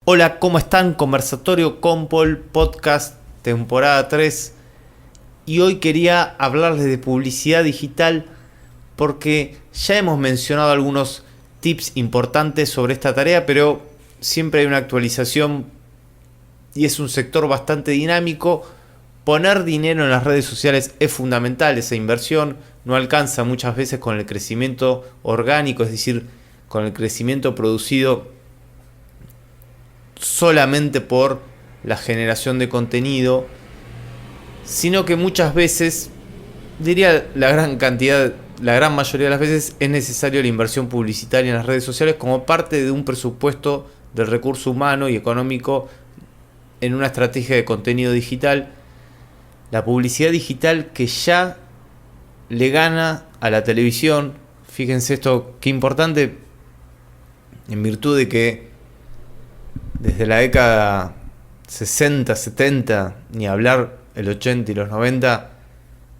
Hola, ¿cómo están? Conversatorio Compol, podcast, temporada 3. Y hoy quería hablarles de publicidad digital porque ya hemos mencionado algunos tips importantes sobre esta tarea, pero siempre hay una actualización y es un sector bastante dinámico. Poner dinero en las redes sociales es fundamental, esa inversión no alcanza muchas veces con el crecimiento orgánico, es decir, con el crecimiento producido solamente por la generación de contenido, sino que muchas veces, diría la gran mayoría de las veces, es necesario la inversión publicitaria en las redes sociales como parte de un presupuesto del recurso humano y económico en una estrategia de contenido digital. La publicidad digital que ya le gana a la televisión. Fíjense esto, qué importante, en virtud de que desde la década 60, 70, ni hablar el 80 y los 90,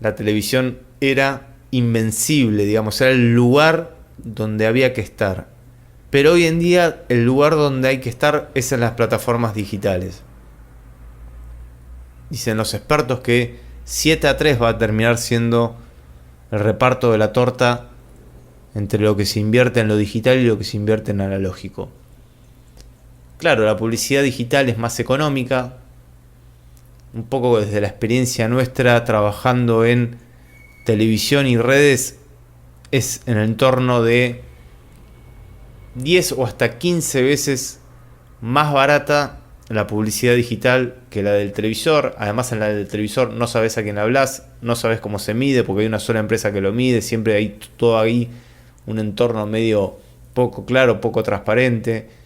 la televisión era invencible, digamos, era el lugar donde había que estar. Pero hoy en día el lugar donde hay que estar es en las plataformas digitales. Dicen los expertos que 7-3 va a terminar siendo el reparto de la torta entre lo que se invierte en lo digital y lo que se invierte en analógico. Claro, la publicidad digital es más económica, un poco desde la experiencia nuestra trabajando en televisión y redes, es en el entorno de 10 o hasta 15 veces más barata la publicidad digital que la del televisor. Además, en la del televisor no sabes a quién hablas, no sabes cómo se mide porque hay una sola empresa que lo mide, siempre hay todo ahí un entorno medio poco claro, poco transparente.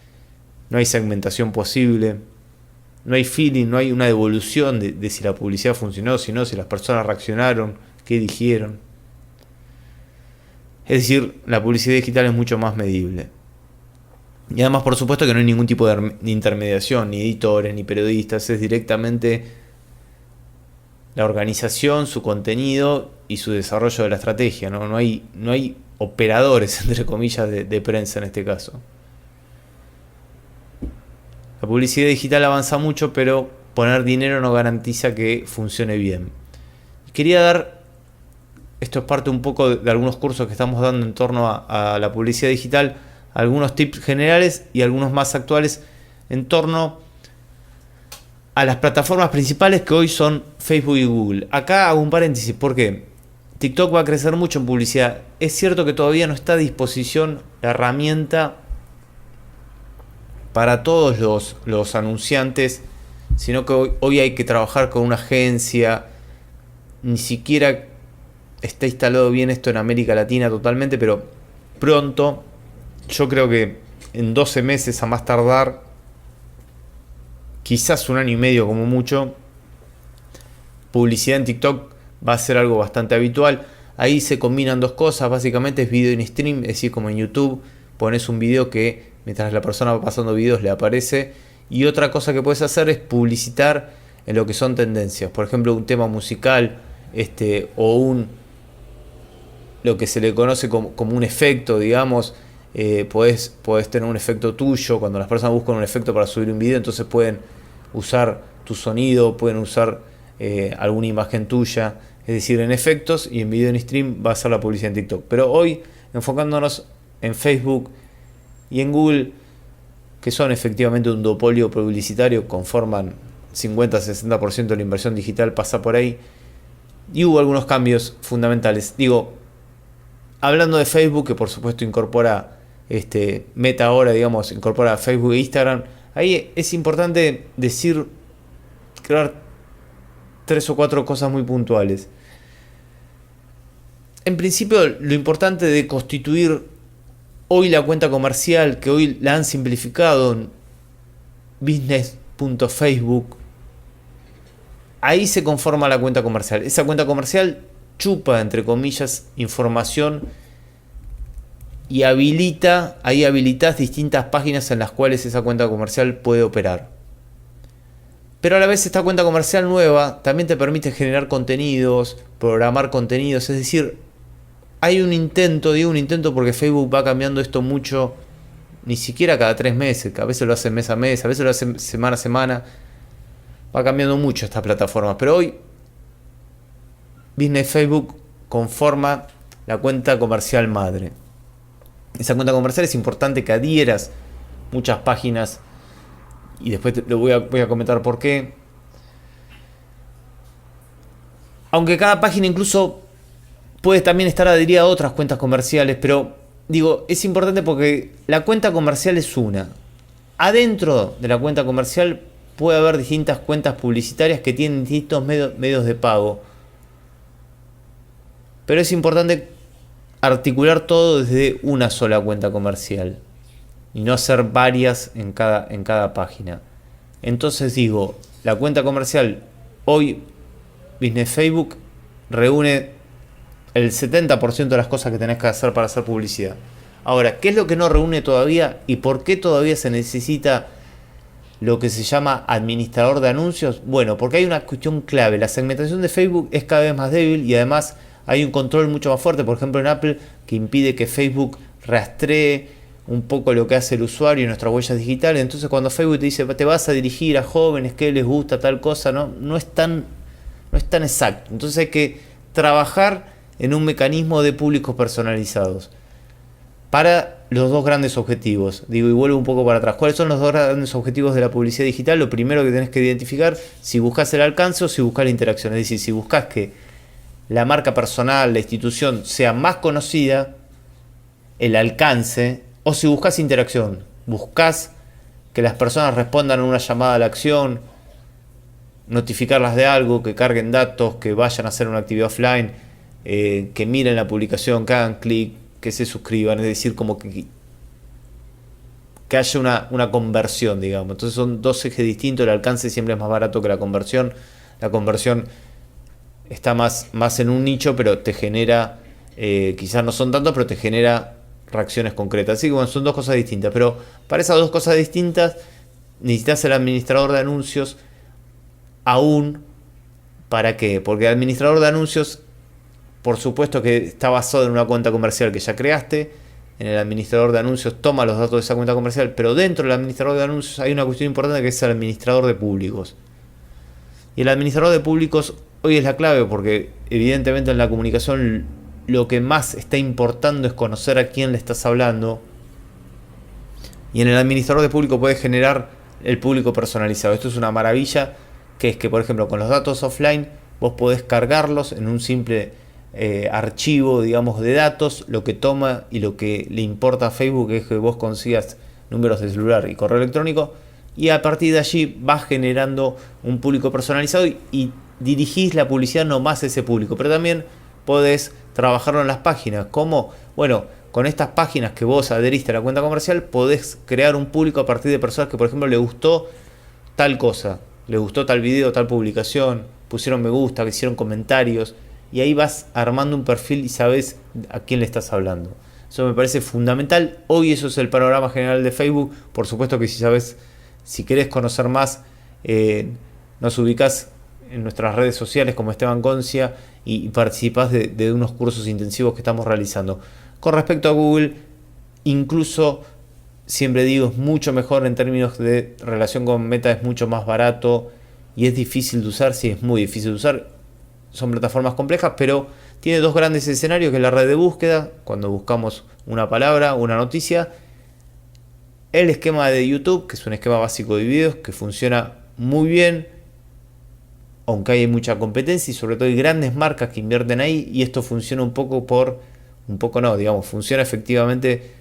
No hay segmentación posible, no hay feeling, no hay una devolución de si la publicidad funcionó, si no, si las personas reaccionaron, qué dijeron. Es decir, la publicidad digital es mucho más medible. Y además, por supuesto, que no hay ningún tipo de intermediación, ni editores, ni periodistas, es directamente la organización, su contenido y su desarrollo de la estrategia. No hay operadores, entre comillas, de prensa en este caso. La publicidad digital avanza mucho, pero poner dinero no garantiza que funcione bien. Quería dar, esto es parte un poco de algunos cursos que estamos dando en torno a la publicidad digital, algunos tips generales y algunos más actuales en torno a las plataformas principales que hoy son Facebook y Google. Acá hago un paréntesis, ¿por qué? TikTok va a crecer mucho en publicidad. Es cierto que todavía no está a disposición la herramienta para todos los anunciantes, sino que hoy hay que trabajar con una agencia. Ni siquiera está instalado bien esto en América Latina totalmente, pero pronto, yo creo que en 12 meses a más tardar, quizás un año y medio como mucho, publicidad en TikTok va a ser algo bastante habitual. Ahí se combinan dos cosas, básicamente es video en stream, es decir, como en YouTube, pones un video que mientras la persona va pasando videos le aparece. Y otra cosa que puedes hacer es publicitar en lo que son tendencias. Por ejemplo, un tema musical o lo que se le conoce como un efecto, digamos. Podés tener un efecto tuyo. Cuando las personas buscan un efecto para subir un video, entonces pueden usar tu sonido, pueden usar alguna imagen tuya. Es decir, en efectos y en video en stream va a ser la publicidad en TikTok. Pero hoy, enfocándonos en Facebook y en Google, que son efectivamente un duopolio publicitario, conforman 50-60% de la inversión digital, pasa por ahí. Y hubo algunos cambios fundamentales. Digo, hablando de Facebook, que por supuesto incorpora Meta ahora, digamos, incorpora Facebook e Instagram, ahí es importante crear 3 o 4 cosas muy puntuales. En principio, lo importante de constituir hoy la cuenta comercial, que hoy la han simplificado en business.facebook, ahí se conforma la cuenta comercial. Esa cuenta comercial chupa, entre comillas, información y ahí habilitas distintas páginas en las cuales esa cuenta comercial puede operar. Pero a la vez esta cuenta comercial nueva también te permite generar contenidos, programar contenidos, es decir, hay un intento porque Facebook va cambiando esto mucho ni siquiera cada 3 meses, que a veces lo hacen mes a mes, a veces lo hacen semana a semana. Va cambiando mucho esta plataforma, pero hoy Business Facebook conforma la cuenta comercial madre. Esa cuenta comercial es importante que adhieras muchas páginas y después voy a comentar por qué. Aunque cada página incluso puede también estar adherida a otras cuentas comerciales, pero digo, es importante porque la cuenta comercial es una. Adentro de la cuenta comercial puede haber distintas cuentas publicitarias que tienen distintos medios de pago. Pero es importante articular todo desde una sola cuenta comercial y no hacer varias en cada página. Entonces digo, la cuenta comercial hoy Business Facebook reúne el 70% de las cosas que tenés que hacer para hacer publicidad. Ahora, ¿qué es lo que no reúne todavía y por qué todavía se necesita lo que se llama administrador de anuncios? Bueno, porque hay una cuestión clave. La segmentación de Facebook es cada vez más débil y además hay un control mucho más fuerte, por ejemplo en Apple, que impide que Facebook rastree un poco lo que hace el usuario y nuestras huellas digitales. Entonces cuando Facebook te dice te vas a dirigir a jóvenes que les gusta tal cosa, no es tan exacto. Entonces hay que trabajar en un mecanismo de públicos personalizados para los dos grandes objetivos. Digo, y vuelvo un poco para atrás. ¿Cuáles son los dos grandes objetivos de la publicidad digital? Lo primero que tenés que identificar, si buscas el alcance o si buscas la interacción. Es decir, si buscas que la marca personal, la institución sea más conocida, el alcance, o si buscas interacción, buscas que las personas respondan a una llamada a la acción, notificarlas de algo, que carguen datos, que vayan a hacer una actividad offline, que miren la publicación, que hagan clic, que se suscriban, es decir, como que haya una conversión, digamos. Entonces son dos ejes distintos, el alcance siempre es más barato que la conversión. La conversión está más en un nicho, pero te genera, quizás no son tantos, pero te genera reacciones concretas. Así que bueno, son dos cosas distintas, pero para esas dos cosas distintas necesitas el administrador de anuncios aún. ¿Para qué? Porque el administrador de anuncios, por supuesto que está basado en una cuenta comercial que ya creaste. En el administrador de anuncios toma los datos de esa cuenta comercial, pero dentro del administrador de anuncios hay una cuestión importante que es el administrador de públicos. Y el administrador de públicos hoy es la clave porque evidentemente en la comunicación lo que más está importando es conocer a quién le estás hablando. Y en el administrador de público puedes generar el público personalizado. Esto es una maravilla, que es que por ejemplo con los datos offline vos podés cargarlos en un simple archivo, digamos, de datos. Lo que toma y lo que le importa a Facebook es que vos consigas números de celular y correo electrónico, y a partir de allí vas generando un público personalizado y dirigís la publicidad no más a ese público. Pero también podés trabajarlo en las páginas, como, bueno, con estas páginas que vos adheriste a la cuenta comercial, podés crear un público a partir de personas que por ejemplo le gustó tal cosa, le gustó tal video, tal publicación, pusieron me gusta, hicieron comentarios, y ahí vas armando un perfil y sabes a quién le estás hablando. Eso me parece fundamental. Hoy eso es el panorama general de Facebook. Por supuesto que si querés conocer más, nos ubicás en nuestras redes sociales como Esteban Concia y participás de unos cursos intensivos que estamos realizando. Con respecto a Google, incluso siempre digo, es mucho mejor en términos de relación con Meta, es mucho más barato y es difícil de usar. Sí, es muy difícil de usar. Son plataformas complejas, pero tiene dos grandes escenarios, que es la red de búsqueda, cuando buscamos una palabra, una noticia. El esquema de YouTube, que es un esquema básico de videos, que funciona muy bien, aunque hay mucha competencia y sobre todo hay grandes marcas que invierten ahí, y esto funciona funciona efectivamente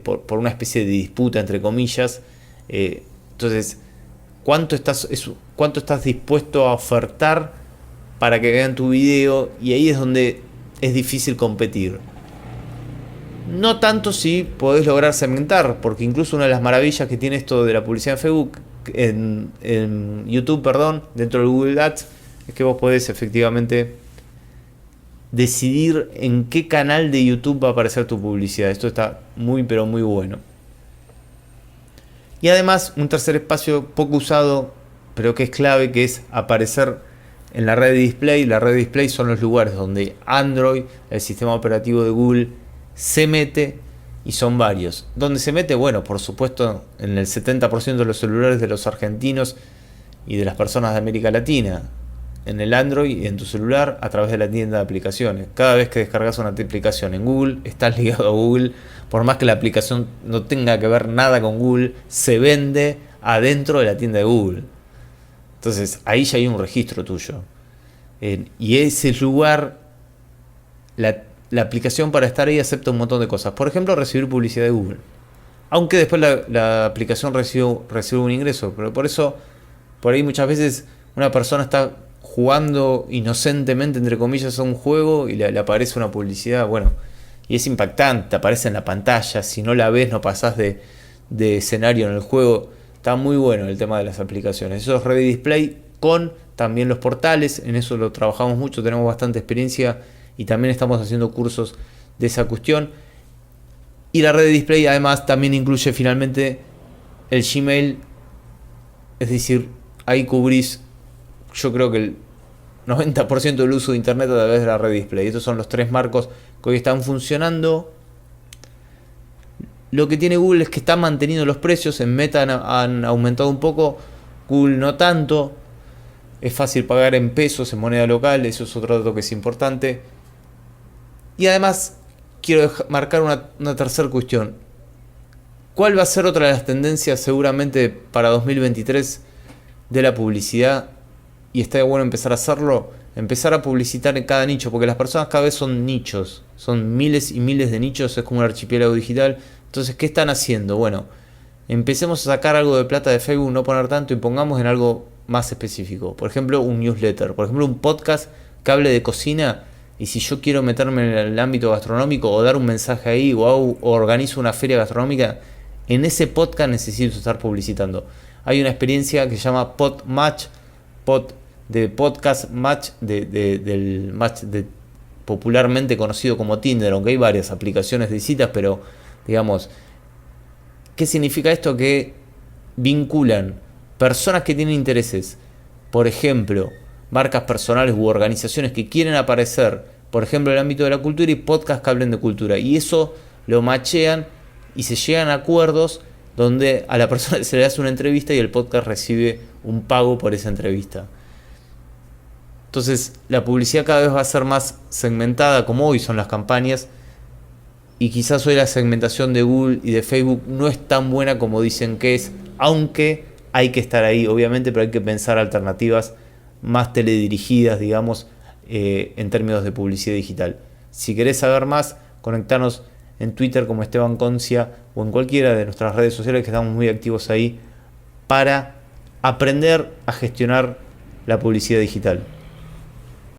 por una especie de disputa entre comillas. Entonces, ¿cuánto estás dispuesto a ofertar para que vean tu video? Y ahí es donde es difícil competir. No tanto si podés lograr segmentar, porque incluso una de las maravillas que tiene esto de la publicidad en Facebook, en YouTube, dentro del Google Ads, es que vos podés efectivamente decidir en qué canal de YouTube va a aparecer tu publicidad. Esto está muy pero muy bueno. Y además un tercer espacio poco usado, pero que es clave, que es aparecer en la red de display. La red de display son los lugares donde Android, el sistema operativo de Google, se mete y son varios. ¿Dónde se mete? Bueno, por supuesto, en el 70% de los celulares de los argentinos y de las personas de América Latina. En el Android y en tu celular a través de la tienda de aplicaciones. Cada vez que descargas una aplicación en Google, estás ligado a Google. Por más que la aplicación no tenga que ver nada con Google, se vende adentro de la tienda de Google. Entonces, ahí ya hay un registro tuyo. Y ese lugar, la aplicación para estar ahí acepta un montón de cosas. Por ejemplo, recibir publicidad de Google. Aunque después la aplicación recibe un ingreso. Pero por eso, por ahí muchas veces una persona está jugando inocentemente, entre comillas, a un juego y le aparece una publicidad. Bueno, y es impactante, te aparece en la pantalla. Si no la ves, no pasás de escenario en el juego. Está muy bueno el tema de las aplicaciones. Eso es Ready Display con también los portales. En eso lo trabajamos mucho, tenemos bastante experiencia y también estamos haciendo cursos de esa cuestión. Y la Ready Display además también incluye finalmente el Gmail. Es decir, ahí cubrís, yo creo que el 90% del uso de internet a través de la Ready Display. Estos son los 3 marcos que hoy están funcionando. Lo que tiene Google es que está manteniendo los precios. En Meta han aumentado un poco, Google no tanto. Es fácil pagar en pesos, en moneda local. Eso es otro dato que es importante. Y además quiero marcar una tercera cuestión. ¿Cuál va a ser otra de las tendencias seguramente para 2023 de la publicidad? Y está bueno empezar a hacerlo. Empezar a publicitar en cada nicho. Porque las personas cada vez son nichos. Son miles y miles de nichos. Es como un archipiélago digital. Entonces, ¿qué están haciendo? Bueno, empecemos a sacar algo de plata de Facebook, no poner tanto y pongamos en algo más específico. Por ejemplo, un newsletter. Por ejemplo, un podcast que hable de cocina. Y si yo quiero meterme en el ámbito gastronómico o dar un mensaje ahí o organizo una feria gastronómica, en ese podcast necesito estar publicitando. Hay una experiencia que se llama PodMatch, de podcast match, del match popularmente conocido como Tinder, aunque hay varias aplicaciones de citas, pero digamos, ¿qué significa esto? Que vinculan personas que tienen intereses, por ejemplo, marcas personales u organizaciones que quieren aparecer, por ejemplo, en el ámbito de la cultura y podcasts que hablen de cultura. Y eso lo machean y se llegan a acuerdos donde a la persona se le hace una entrevista y el podcast recibe un pago por esa entrevista. Entonces, la publicidad cada vez va a ser más segmentada, como hoy son las campañas. Y quizás hoy la segmentación de Google y de Facebook no es tan buena como dicen que es, aunque hay que estar ahí, obviamente, pero hay que pensar alternativas más teledirigidas, digamos, en términos de publicidad digital. Si querés saber más, conectarnos en Twitter como Esteban Concia o en cualquiera de nuestras redes sociales, que estamos muy activos ahí, para aprender a gestionar la publicidad digital.